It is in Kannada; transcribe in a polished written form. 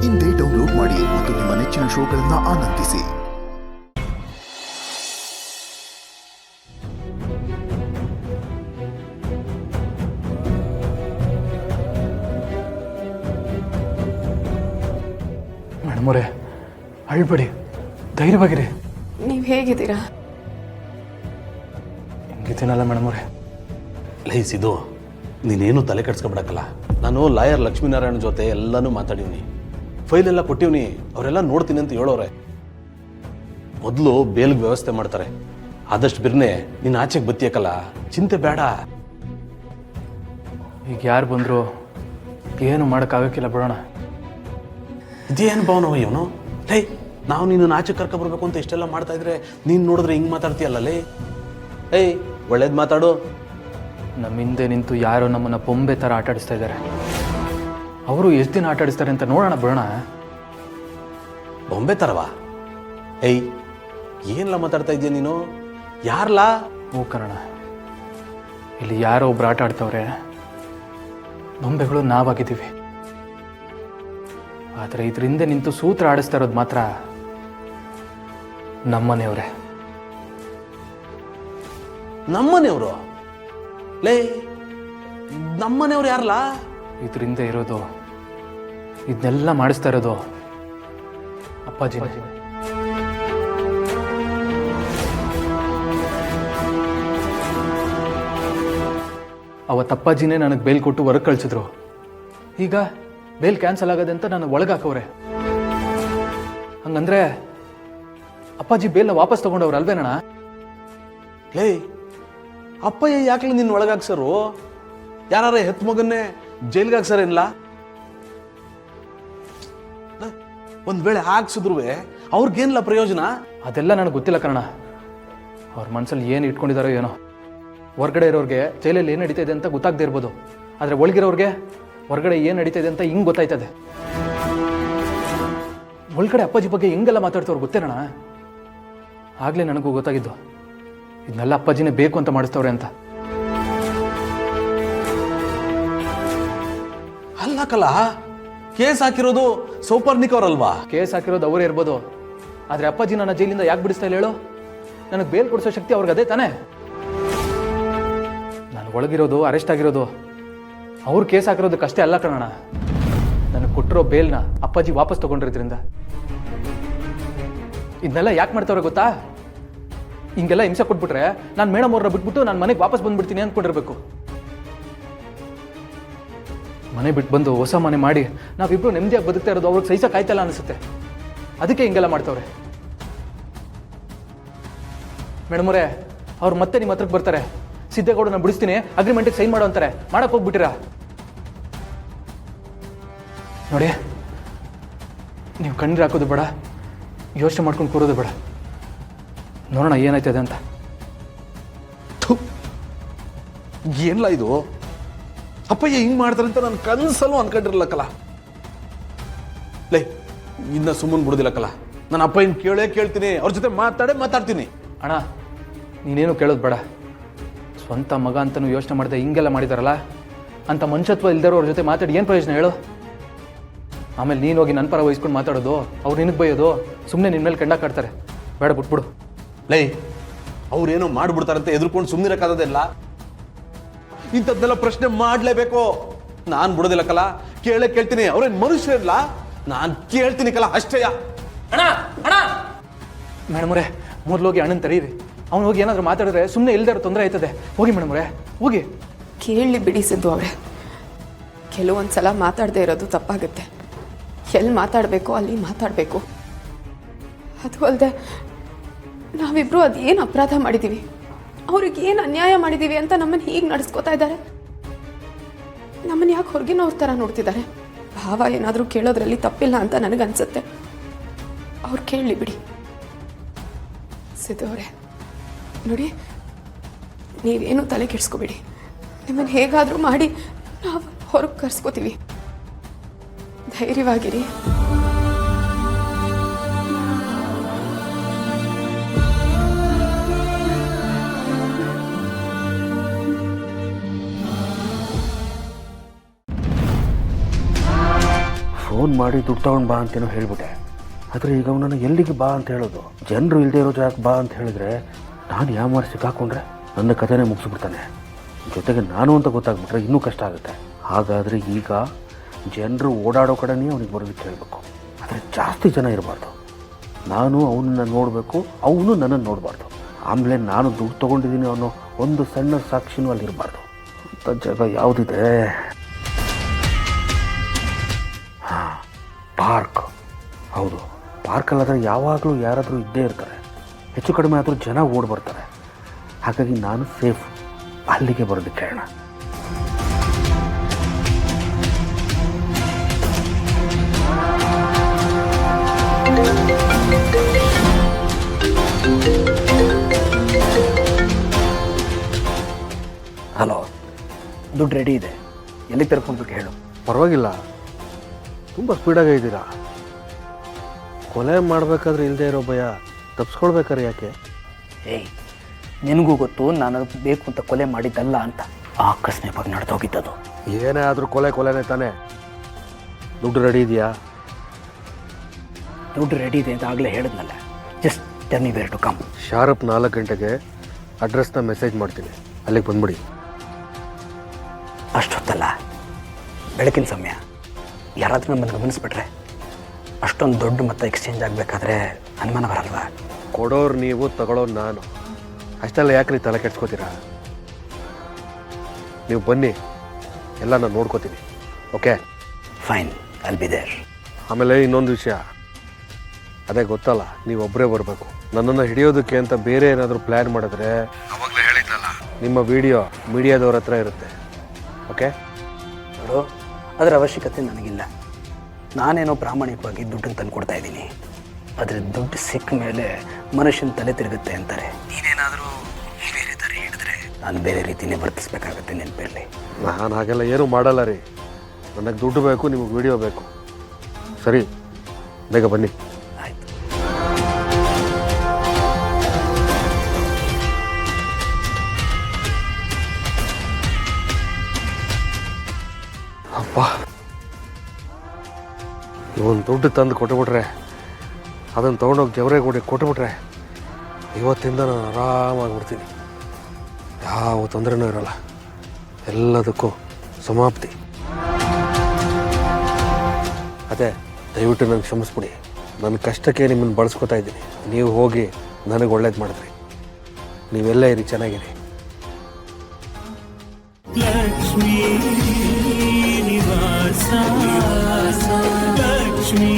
ಇಂದೇ ಡೌನ್ಲೋಡ್ ಮಾಡಿ ಮತ್ತು ನಿಮ್ಮ ನೆಚ್ಚಿನ ಶೋಗಳನ್ನು ಆನಂದಿಸಿ. ಮೇಡಮೋರೆ, ಅಳ್ಬೇಡಿ, ಧೈರ್ಯವಾಗಿರಿ. ನೀವು ಹೇಗಿದ್ದೀರಾ? ಹೆಂಗಿದ್ದೀನಲ್ಲ ಮೇಡಮೋರೆ. ಲೈಸಿದು ನೀನೇನು ತಲೆ ಕೆಡ್ಸ್ಕೊಬಿಡಕ್ಕಲ್ಲ. ನಾನು ಲಾಯರ್ ಲಕ್ಷ್ಮೀನಾರಾಯಣ ಜೊತೆ ಎಲ್ಲನೂ ಮಾತಾಡೀನಿ, ಫೈಲ್ ಎಲ್ಲ ಕೊಟ್ಟಿವ್ನಿ. ಅವರೆಲ್ಲ ನೋಡ್ತೀನಿ ಅಂತ ಹೇಳೋರೆ. ಮೊದಲು ಬೇಲ್ಗೆ ವ್ಯವಸ್ಥೆ ಮಾಡ್ತಾರೆ. ಆದಷ್ಟು ಬಿರ್ನೆ ನೀನು ಆಚೆಗೆ ಬತ್ತಿಯಕ್ಕಲ್ಲ, ಚಿಂತೆ ಬೇಡ. ಈಗ ಯಾರು ಬಂದರು ಏನು ಮಾಡೋಕ್ಕಾಗಕ್ಕಿಲ್ಲ, ಬಿಡೋಣ. ಇದೇನು ಭಾವನವ ಇವನು? ಲೈ, ನಾವು ನೀನು ಆಚೆ ಕರ್ಕೊಬರ್ಬೇಕು ಅಂತ ಇಷ್ಟೆಲ್ಲ ಮಾಡ್ತಾ ಇದ್ರೆ ನೀನು ನೋಡಿದ್ರೆ ಹಿಂಗೆ ಮಾತಾಡ್ತೀಯಲ್ಲ. ಲೇ ಏಯ್, ಒಳ್ಳೇದು ಮಾತಾಡು. ನಮ್ಮ ಹಿಂದೆ ನಿಂತು ಯಾರೋ ನಮ್ಮನ್ನು ಬೊಂಬೆ ಥರ ಆಟಾಡಿಸ್ತಾ ಇದ್ದಾರೆ. ಅವರು ಎಷ್ಟು ದಿನ ಆಟಾಡಿಸ್ತಾರೆ ಅಂತ ನೋಡೋಣ, ಬಿಡೋಣ. ಬೊಂಬೆ ಥರವಾ? ಏಯ್, ಏನೆಲ್ಲ ಮಾತಾಡ್ತಾ ಇದೀಯ ನೀನು? ಯಾರಲ್ಲ? ಹೂ ಕನ್ನಡ, ಇಲ್ಲಿ ಯಾರೋ ಒಬ್ರು ಆಟ ಆಡ್ತವ್ರೆ. ಬೊಂಬೆಗಳು ನಾವಾಗಿದ್ದೀವಿ. ಆದರೆ ಇದರಿಂದ ನಿಂತು ಸೂತ್ರ ಆಡಿಸ್ತಾ ಇರೋದು ಮಾತ್ರ ನಮ್ಮನೆಯವರೇ. ನಮ್ಮನೆಯವರು? ಲೇ, ನಮ್ಮನೆಯವ್ರು ಯಾರಲ್ಲ? ಇದರಿಂದ ಇರೋದು, ಇದನ್ನೆಲ್ಲ ಮಾಡಿಸ್ತಾ ಇರೋದು ಅಪ್ಪಾಜಿ. ಅವತ್ತು ಅಪ್ಪಾಜಿನೇ ನನಗೆ ಬೇಲ್ ಕೊಟ್ಟು ಹೊರಗೆ ಕಳಿಸಿದ್ರು. ಈಗ ಬೇಲ್ ಕ್ಯಾನ್ಸಲ್ ಆಗದೆ ಅಂತ ನನಗೆ ಒಳಗಾಕವ್ರೆ. ಹಂಗಂದ್ರೆ ಅಪ್ಪಾಜಿ ಬೇಲ್ನ ವಾಪಸ್ ತಗೊಂಡವ್ರು ಅಲ್ವೇನಣ್ಣ? ಲೇ, ಅಪ್ಪಯ್ಯ ಯಾಕೆ ನಿನ್ನ ಒಳಗಾಕ್ಸರು? ಯಾರ ಹೆತ್ ಮಗನ್ನೇ ಜೈಲ್ಗೆ ಹಾಕ್ಸರೇನಿಲ್ಲ? ಒಂದ್ ವೇಳೆ ಹಾಕ್ಸಿದ್ರು ಅವ್ರಿಗೇನಿಲ್ಲ ಪ್ರಯೋಜನ? ಅದೆಲ್ಲ ನನಗೆ ಗೊತ್ತಿಲ್ಲ ಕಣ. ಅವ್ರ ಮನಸ್ಸಲ್ಲಿ ಏನು ಇಟ್ಕೊಂಡಿದಾರೋ ಏನೋ. ಹೊರಗಡೆ ಇರೋರಿಗೆ ಜೈಲಲ್ಲಿ ಏನು ನಡೀತಾ ಇದೆ ಅಂತ ಗೊತ್ತಾಗದೇ ಇರ್ಬೋದು, ಆದರೆ ಒಳಗಿರೋರಿಗೆ ಹೊರಗಡೆ ಏನು ನಡೀತಾ ಇದೆ ಅಂತ ಹಿಂಗೆ ಗೊತ್ತಾಯ್ತದೆ. ಒಳಗಡೆ ಅಪ್ಪಾಜಿ ಬಗ್ಗೆ ಹೆಂಗೆಲ್ಲ ಮಾತಾಡ್ತವ್ರು ಗೊತ್ತೇನಣ್ಣ? ಆಗಲೇ ನನಗೂ ಗೊತ್ತಾಗಿದ್ದು, ಇದನ್ನೆಲ್ಲ ಅಪ್ಪಾಜಿನೇ ಬೇಕು ಅಂತ ಮಾಡಿಸ್ತವ್ರೆ ಅಂತ. ಅಲ್ಲ ಕಲ, ಕೇಸ್ ಹಾಕಿರೋದು ಸೌಪರ್ಣಿಕ್ ಅವರಲ್ವಾ? ಕೇಸ್ ಹಾಕಿರೋದು ಅವರೇ ಇರ್ಬೋದು, ಆದರೆ ಅಪ್ಪಾಜಿ ನನ್ನ ಜೈಲಿಂದ ಯಾಕೆ ಬಿಡಿಸ್ತಾ ಇಲ್ಲ ಹೇಳು? ನನಗೆ ಬೇಲ್ ಕೊಡಿಸೋ ಶಕ್ತಿ ಅವ್ರಿಗೆ ಅದೇ ತಾನೇ. ನಾನು ಒಳಗಿರೋದು, ಅರೆಸ್ಟ್ ಆಗಿರೋದು ಅವ್ರು ಕೇಸ್ ಹಾಕಿರೋದಕ್ಕಷ್ಟೇ ಅಲ್ಲ ಕಣಣ್ಣ. ನನಗೆ ಕೊಟ್ಟಿರೋ ಬೇಲ್ನ ಅಪ್ಪಾಜಿ ವಾಪಸ್ ತಗೊಂಡಿರೋದ್ರಿಂದ. ಇದನ್ನೆಲ್ಲ ಯಾಕೆ ಮಾಡ್ತಾವ್ರೆ ಗೊತ್ತಾ? ಹಿಂಗೆಲ್ಲ ಹಿಂಸೆ ಕೊಟ್ಬಿಟ್ರೆ ನಾನು ಮೇಡಮ್ ಅವ್ರನ್ನ ಬಿಟ್ಬಿಟ್ಟು ನಾನು ಮನೆಗೆ ವಾಪಸ್ ಬಂದ್ಬಿಡ್ತೀನಿ ಅಂದ್ಕೊಂಡಿರ್ಬೇಕು. ಮನೆ ಬಿಟ್ಟು ಬಂದು ಹೊಸ ಮನೆ ಮಾಡಿ ನಾವಿಬ್ರು ನೆಮ್ಮದಿಯಾಗಿ ಬದುಕ್ತಾ ಇರೋದು ಅವ್ರಿಗೆ ಸಹಿಸಕ್ಕಾಯ್ತಲ್ಲ ಅನಿಸುತ್ತೆ. ಅದಕ್ಕೆ ಹಿಂಗೆಲ್ಲ ಮಾಡ್ತಾವ್ರೆ. ಮೇಡಮರೇ, ಅವ್ರು ಮತ್ತೆ ನಿಮ್ಮ ಹತ್ರಕ್ಕೆ ಬರ್ತಾರೆ. ಸಿದ್ದೇಗೌಡನ ಬಿಡಿಸ್ತೀನಿ, ಅಗ್ರಿಮೆಂಟಿಗೆ ಸೈನ್ ಮಾಡೋ ಅಂತಾರೆ. ಮಾಡಕ್ಕೆ ಹೋಗ್ಬಿಟ್ಟಿರಾ? ನೋಡಿ, ನೀವು ಕಣ್ಣೀರು ಹಾಕೋದು ಬೇಡ, ಯೋಚನೆ ಮಾಡ್ಕೊಂಡು ಕೂರೋದು ಬೇಡ. ನೋಡೋಣ ಏನಾಯ್ತದೆ ಅಂತ. ಏನಿಲ್ಲ ಇದು, ಅಪ್ಪಯ್ಯ ಹಿಂಗ್ ಮಾಡ್ತಾರೆ ಅಂತ ನಾನು ಕನ್ಸಲ್ಲೂ ಅನ್ಕೊಂಡಿರ್ಲಕ್ಕಲ್ಲ. ಲೈ, ಇನ್ನ ಸುಮ್ಮನೆ ಬಿಡೋದಿಲ್ಲಕ್ಕಲ್ಲ. ನಾನು ಅಪ್ಪಯ್ಯನ ಕೇಳ್ತೀನಿ, ಅವ್ರ ಜೊತೆ ಮಾತಾಡ್ತೀನಿ. ಅಣ್ಣ, ನೀನೇನು ಕೇಳೋದು ಬೇಡ. ಸ್ವಂತ ಮಗ ಅಂತನೂ ಯೋಚನೆ ಮಾಡಿದೆ ಹಿಂಗೆಲ್ಲ ಮಾಡಿದಾರಲ್ಲ ಅಂತ ಮನುಷ್ಯತ್ವ ಇಲ್ದಿರೋ ಅವ್ರ ಜೊತೆ ಮಾತಾಡಿ ಏನು ಪ್ರಯೋಜನ ಹೇಳು? ಆಮೇಲೆ ನೀನು ಹೋಗಿ ನನ್ನ ಪರ ವಹಿಸ್ಕೊಂಡು ಮಾತಾಡೋದು, ಅವ್ರು ನಿನಗೆ ಬೈಯೋದು, ಸುಮ್ಮನೆ ನಿನ್ನ ಮೇಲೆ ಕಂಡಾಕಾಡ್ತಾರೆ. ಬೇಡ, ಬಿಟ್ಬಿಡು. ಲೈ, ಅವ್ರೇನೋ ಮಾಡ್ಬಿಡ್ತಾರಂತ ಎದುರ್ಕೊಂಡು ಸುಮ್ಮನಿರಕ್ಕಾಗೋದಿಲ್ಲ. ಇಂಥದ್ದೆಲ್ಲ ಪ್ರಶ್ನೆ ಮಾಡಲೇಬೇಕು. ನಾನು ಬಿಡೋದಿಲ್ಲಕ್ಕಲ್ಲ, ಕೇಳ್ತೀನಿ. ಅವ್ರೇನು ಮನುಷ್ಯರಿಲ್ಲ? ನಾನು ಕೇಳ್ತೀನಿ ಕಲ, ಅಷ್ಟೇಯ. ಮೇಡಮರೇ, ಮೊದಲೋಗಿ ಅಣ್ಣನ ತರೀರಿ. ಅವ್ನು ಹೋಗಿ ಏನಾದರೂ ಮಾತಾಡಿದ್ರೆ ಸುಮ್ಮನೆ ಇಲ್ದಾರ ತೊಂದರೆ ಆಯ್ತದೆ. ಹೋಗಿ ಮೇಡಮರೇ, ಹೋಗಿ. ಕೇಳಿ ಬಿಡಿಸಿದ್ದು ಅವರೇ. ಕೆಲವೊಂದು ಸಲ ಮಾತಾಡದೇ ಇರೋದು ತಪ್ಪಾಗುತ್ತೆ. ಎಲ್ಲಿ ಮಾತಾಡಬೇಕು ಅಲ್ಲಿ ಮಾತಾಡಬೇಕು. ಅದು ಅಲ್ಲದೆ ನಾವಿಬ್ಬರು ಅದೇನು ಅಪರಾಧ ಮಾಡಿದ್ದೀವಿ, ಅವ್ರಿಗೆ ಏನು ಅನ್ಯಾಯ ಮಾಡಿದ್ದೀವಿ ಅಂತ ನಮ್ಮನ್ನು ಹೀಗೆ ನಡೆಸ್ಕೋತಾ ಇದ್ದಾರೆ. ನಮ್ಮನ್ನು ಯಾಕೆ ಹೊರಗಿನವ್ರ ಥರ ನೋಡ್ತಿದ್ದಾರೆ? ಭಾವ ಏನಾದರೂ ಕೇಳೋದ್ರಲ್ಲಿ ತಪ್ಪಿಲ್ಲ ಅಂತ ನನಗನ್ಸುತ್ತೆ. ಅವ್ರು ಕೇಳಲಿ ಬಿಡಿ. ಸಿದ್ದು ಅವರೇ ನೋಡಿ, ನೀವೇನು ತಲೆ ಕೆಡಿಸ್ಕೋಬೇಡಿ. ನಿಮ್ಮನ್ನು ಹೇಗಾದರೂ ಮಾಡಿ ನಾವು ಹೊರಗೆ ಕರ್ಸ್ಕೋತೀವಿ. ಧೈರ್ಯವಾಗಿರಿ. ಫೋನ್ ಮಾಡಿ ದುಡ್ಡು ತೊಗೊಂಡು ಬಾ ಅಂತೇನೋ ಹೇಳಿಬಿಟ್ಟೆ. ಆದರೆ ಈಗ ಅವನನ್ನು ಎಲ್ಲಿಗೆ ಬಾ ಅಂತ ಹೇಳೋದು? ಜನರು ಇಲ್ಲದೆ ಇರೋ ಜಾಗಕ್ಕೆ ಬಾ ಅಂತ ಹೇಳಿದ್ರೆ ನಾನು ಯಾಮಾರು ಸಿಕ್ಕಾಕೊಂಡ್ರೆ ನನ್ನ ಕಥೆನೇ ಮುಗಿಸ್ಬಿಡ್ತಾನೆ. ಜೊತೆಗೆ ನಾನು ಅಂತ ಗೊತ್ತಾಗ್ಬಿಟ್ರೆ ಇನ್ನೂ ಕಷ್ಟ ಆಗುತ್ತೆ. ಹಾಗಾದರೆ ಈಗ ಜನರು ಓಡಾಡೋ ಕಡೆನೇ ಅವನಿಗೆ ಬರೋದಕ್ಕೆ ಹೇಳಬೇಕು. ಆದರೆ ಜಾಸ್ತಿ ಜನ ಇರಬಾರ್ದು. ನಾನು ಅವನನ್ನು ನೋಡಬೇಕು, ಅವನು ನನ್ನನ್ನು ನೋಡಬಾರ್ದು. ಆಮೇಲೆ ನಾನು ದುಡ್ಡು ತೊಗೊಂಡಿದ್ದೀನಿ ಅನ್ನೋ ಒಂದು ಸಣ್ಣ ಸಾಕ್ಷಿನೂ ಅಲ್ಲಿರಬಾರ್ದು. ಅಂಥ ಜಾಗ ಯಾವುದಿದೆ? ಹಾಂ, ಪಾರ್ಕ್. ಹೌದು, ಪಾರ್ಕಲ್ಲಾದರೆ ಯಾವಾಗಲೂ ಯಾರಾದರೂ ಇದ್ದೇ ಇರ್ತಾರೆ. ಹೆಚ್ಚು ಕಡಿಮೆ ಆದರೂ ಜನ ಓಡಿ ಬರ್ತಾರೆ. ಹಾಗಾಗಿ ನಾನು ಸೇಫ್. ಅಲ್ಲಿಗೆ ಬರೋದಕ್ಕೆ ಹೇಳೋಣ. ಹಲೋ, ದುಡ್ಡು ರೆಡಿ ಇದೆ. ಎಲ್ಲಿಗೆ ತರ್ಕೊಳ್ಬೇಕು ಹೇಳು. ಪರವಾಗಿಲ್ಲ, ತುಂಬ ಸ್ಪೀಡಾಗೇ ಇದ್ದೀರಾ. ಕೊಲೆ ಮಾಡಬೇಕಾದ್ರೆ ಇಲ್ಲದೆ ಇರೋ ಭಯ ತಪ್ಪಿಸ್ಕೊಳ್ಬೇಕಾರೆ ಯಾಕೆ? ಏಯ್, ನಿನಗೂ ಗೊತ್ತು ನಾನು ಬೇಕು ಅಂತ ಕೊಲೆ ಮಾಡಿದ್ದಲ್ಲ ಅಂತ. ಆಕಸ್ಮಿಕವಾಗಿ ನಡೆದೋಗಿದ್ದದು. ಏನೇ ಆದರೂ ಕೊಲೆನೇ ತಾನೇ. ದುಡ್ಡು ರೆಡಿ ಇದೆಯಾ? ದುಡ್ಡು ರೆಡಿ ಇದೆ ಅಂತ ಆಗಲೇ ಹೇಳಿದ್ನಲ್ಲ. Just tell me where to come. Sharp 4 ಗಂಟೆಗೆ ಅಡ್ರೆಸ್ನ ಮೆಸೇಜ್ ಮಾಡ್ತೀನಿ, ಅಲ್ಲಿಗೆ ಬಂದ್ಬಿಡಿ. ಅಷ್ಟೊತ್ತಲ್ಲ, ಬೆಳಕಿನ ಸಮಯ. ಯಾರಾದರೂ ನಮ್ಮನ್ನು ಗಮನಿಸ್ಬಿಟ್ರೆ ಅಷ್ಟೊಂದು ದೊಡ್ಡ ಮೊತ್ತ ಎಕ್ಸ್ಚೇಂಜ್ ಆಗಬೇಕಾದ್ರೆ ಅನುಮಾನ ಬರಲ್ವಾ? ಕೊಡೋರು ನೀವು, ತಗೊಳ್ಳೋರು ನಾನು. ಅಷ್ಟೆಲ್ಲ ಯಾಕ್ರಿ ತಲೆ ಕೆಡ್ಸ್ಕೊತೀರಾ? ನೀವು ಬನ್ನಿ, ಎಲ್ಲ ನಾನು ನೋಡ್ಕೋತೀನಿ. Okay, fine, I'll be there. ಆಮೇಲೆ ಇನ್ನೊಂದು ವಿಷಯ, ಅದೇ ಗೊತ್ತಲ್ಲ, ನೀವು ಒಬ್ಬರೇ ಬರಬೇಕು. ನನ್ನನ್ನು ಹಿಡಿಯೋದಕ್ಕೆ ಅಂತ ಬೇರೆ ಏನಾದರೂ ಪ್ಲ್ಯಾನ್ ಮಾಡಿದ್ರೆ ಅವಾಗಲೇ ಹೇಳಿದ್ದಲ್ಲ, ನಿಮ್ಮ ವಿಡಿಯೋ ಮೀಡಿಯಾದವ್ರ ಹತ್ರ ಇರುತ್ತೆ. ಓಕೆ? ನೋಡು, ಅದರ ಅವಶ್ಯಕತೆ ನನಗಿಲ್ಲ. ನಾನೇನೋ ಪ್ರಾಮಾಣಿಕವಾಗಿ ದುಡ್ಡನ್ನು ತಂದು ಕೊಡ್ತಾ ಇದ್ದೀನಿ. ಆದರೆ ದುಡ್ಡು ಸಿಕ್ಕ ಮೇಲೆ ಮನುಷ್ಯನ ತಲೆ ತಿರುಗುತ್ತೆ ಅಂತಾರೆ. ನೀನೇನಾದರೂ ಬೇರೆ ಥರ ಹಿಡಿದ್ರೆ ನಾನು ಬೇರೆ ರೀತಿಯೇ ವರ್ತಿಸ್ಬೇಕಾಗತ್ತೆ, ನೆನಪಿರಲಿ. ನಾನು ಹಾಗೆಲ್ಲ ಏನೂ ಮಾಡಲ್ಲ ರೀ. ನನಗೆ ದುಡ್ಡು ಬೇಕು, ನಿಮಗೆ ವಿಡಿಯೋ ಬೇಕು. ಸರಿ, ಬೇಗ ಬನ್ನಿ. ಆಯಿತು. ಅಪ್ಪ, ಇವನು ದುಡ್ಡು ತಂದು ಕೊಟ್ಟುಬಿಟ್ರೆ, ಅದನ್ನು ತೊಗೊಂಡೋಗಿ ಜವರೇಗೂಡಿ ಕೊಟ್ಟುಬಿಟ್ರೆ ಇವತ್ತಿಂದ ನಾನು ಆರಾಮಾಗಿಬಿಡ್ತೀನಿ. ಯಾವ ತೊಂದರೆನೂ ಇರೋಲ್ಲ, ಎಲ್ಲದಕ್ಕೂ ಸಮಾಪ್ತಿ. ಅದೇ, ದಯವಿಟ್ಟು ನನಗೆ ಕ್ಷಮಿಸ್ಬಿಡಿ. ನನ್ನ ಕಷ್ಟಕ್ಕೆ ನಿಮ್ಮನ್ನು ಬಳಸ್ಕೊತಾ ಇದ್ದೀನಿ. ನೀವು ಹೋಗಿ ನನಗೆ ಒಳ್ಳೇದು ಮಾಡಿದ್ರಿ. ನೀವೆಲ್ಲ ಇರಿ, ಚೆನ್ನಾಗಿರಿ. ಲಕ್ಷ್ಮೀ ನಿವಾಸ ಲಕ್ಷ್ಮೀ